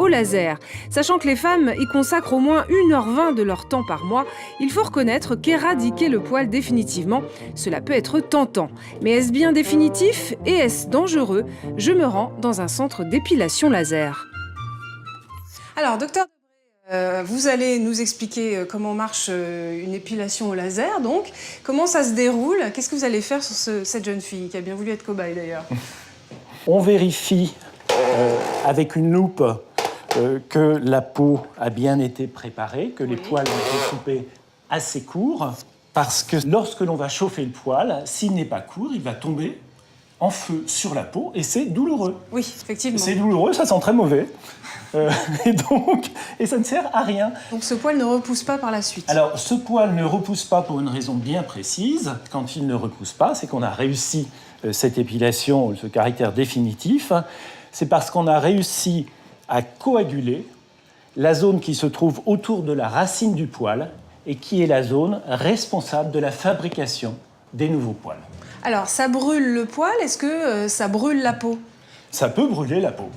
au laser. Sachant que les femmes y consacrent au moins 1h20 de leur temps par mois, il faut reconnaître qu'éradiquer le poil définitivement, cela peut être tentant. Mais est-ce bien définitif et est-ce dangereux? Je me rends dans un centre d'épilation laser. Alors, docteur, vous allez nous expliquer comment marche une épilation au laser, donc. Comment ça se déroule? Qu'est-ce que vous allez faire sur cette jeune fille qui a bien voulu être cobaye d'ailleurs? On vérifie avec une loupe que la peau a bien été préparée, que les poils ont été coupés assez courts, parce que lorsque l'on va chauffer le poil, s'il n'est pas court, il va tomber en feu sur la peau et c'est douloureux. Oui, effectivement. C'est douloureux, ça sent très mauvais. Et ça ne sert à rien. Donc ce poil ne repousse pas par la suite? Alors, ce poil ne repousse pas pour une raison bien précise. Quand il ne repousse pas, c'est qu'on a réussi cette épilation, ce caractère définitif. C'est parce qu'on a réussi à coaguler la zone qui se trouve autour de la racine du poil et qui est la zone responsable de la fabrication des nouveaux poils. Alors, ça brûle le poil, est-ce que ça brûle la peau? Ça peut brûler la peau.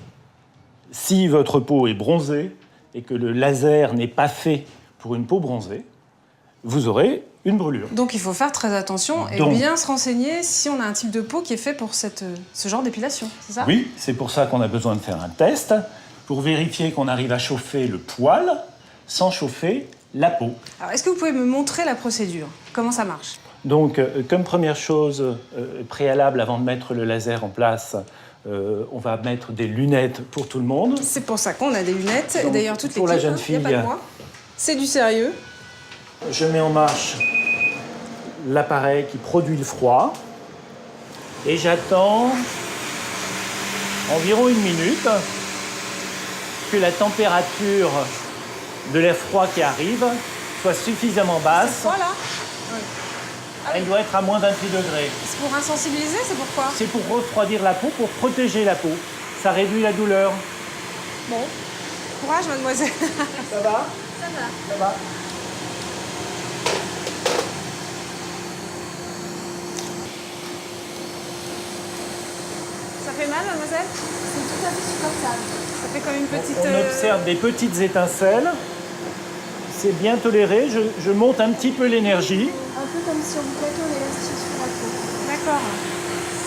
Si votre peau est bronzée et que le laser n'est pas fait pour une peau bronzée, vous aurez une brûlure. Donc il faut faire très attention et bien se renseigner si on a un type de peau qui est fait pour ce genre d'épilation, c'est ça? Oui, c'est pour ça qu'on a besoin de faire un test, pour vérifier qu'on arrive à chauffer le poil sans chauffer la peau. Alors, est-ce que vous pouvez me montrer la procédure? Comment ça marche? Donc, comme première chose préalable avant de mettre le laser en place, on va mettre des lunettes pour tout le monde. C'est pour ça qu'on a des lunettes. Donc, d'ailleurs, toute l'équipe, pour la jeune fille, y a pas de moi. C'est du sérieux. Je mets en marche l'appareil qui produit le froid et j'attends environ 1 minute que la température de l'air froid qui arrive soit suffisamment basse. C'est froid là? Oui. Ah, elle doit être à moins d'28 degrés. C'est pour insensibiliser, c'est pourquoi? C'est pour refroidir la peau, pour protéger la peau. Ça réduit la douleur. Bon. Courage, mademoiselle. Ça va? Ça va. Ça va. Ça fait mal, mademoiselle? C'est tout à fait supportable. Ça fait comme une petite... On observe des petites étincelles. C'est bien toléré. Je monte un petit peu l'énergie. Un peu comme si on vous plaquait un élastique sur la peau. D'accord.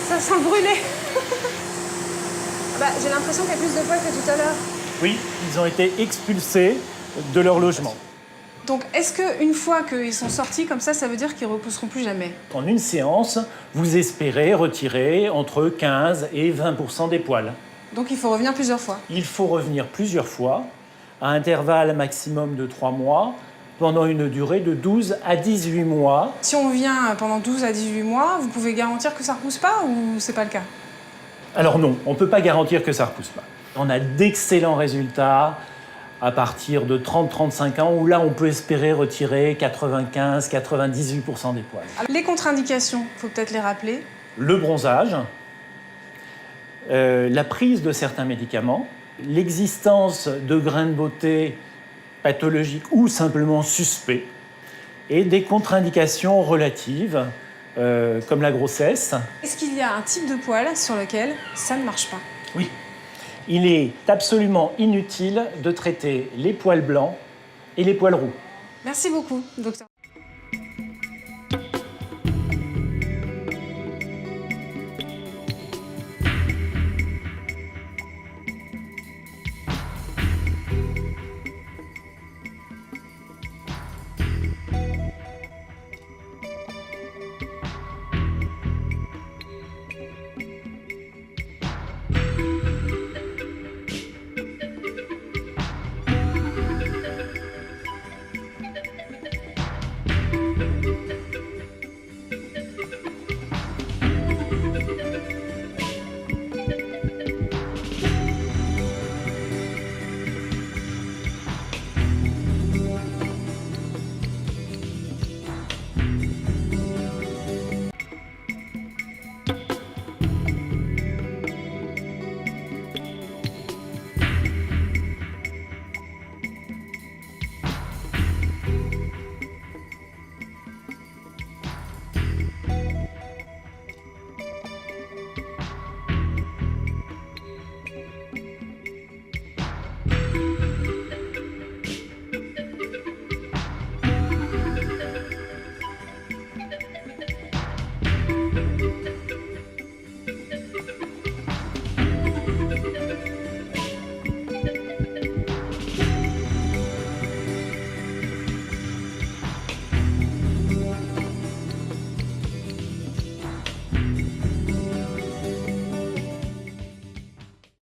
Ça sent le brûler. Bah, j'ai l'impression qu'il y a plus de poils que tout à l'heure. Oui, ils ont été expulsés de leur logement. Donc, est-ce qu'une fois qu'ils sont sortis comme ça veut dire qu'ils ne repousseront plus jamais? En une séance, vous espérez retirer entre 15 et 20% des poils. Donc, il faut revenir plusieurs fois? Il faut revenir plusieurs fois, à intervalle maximum de 3 mois, pendant une durée de 12 à 18 mois. Si on vient pendant 12 à 18 mois, vous pouvez garantir que ça ne repousse pas ou c'est pas le cas? Alors non, on ne peut pas garantir que ça ne repousse pas. On a d'excellents résultats à partir de 30-35 ans, où là, on peut espérer retirer 95-98% des poils. Les contre-indications, il faut peut-être les rappeler. Le bronzage, la prise de certains médicaments, l'existence de grains de beauté pathologiques ou simplement suspects, et des contre-indications relatives, comme la grossesse. Est-ce qu'il y a un type de poil sur lequel ça ne marche pas? Oui. Il est absolument inutile de traiter les poils blancs et les poils roux. Merci beaucoup, docteur.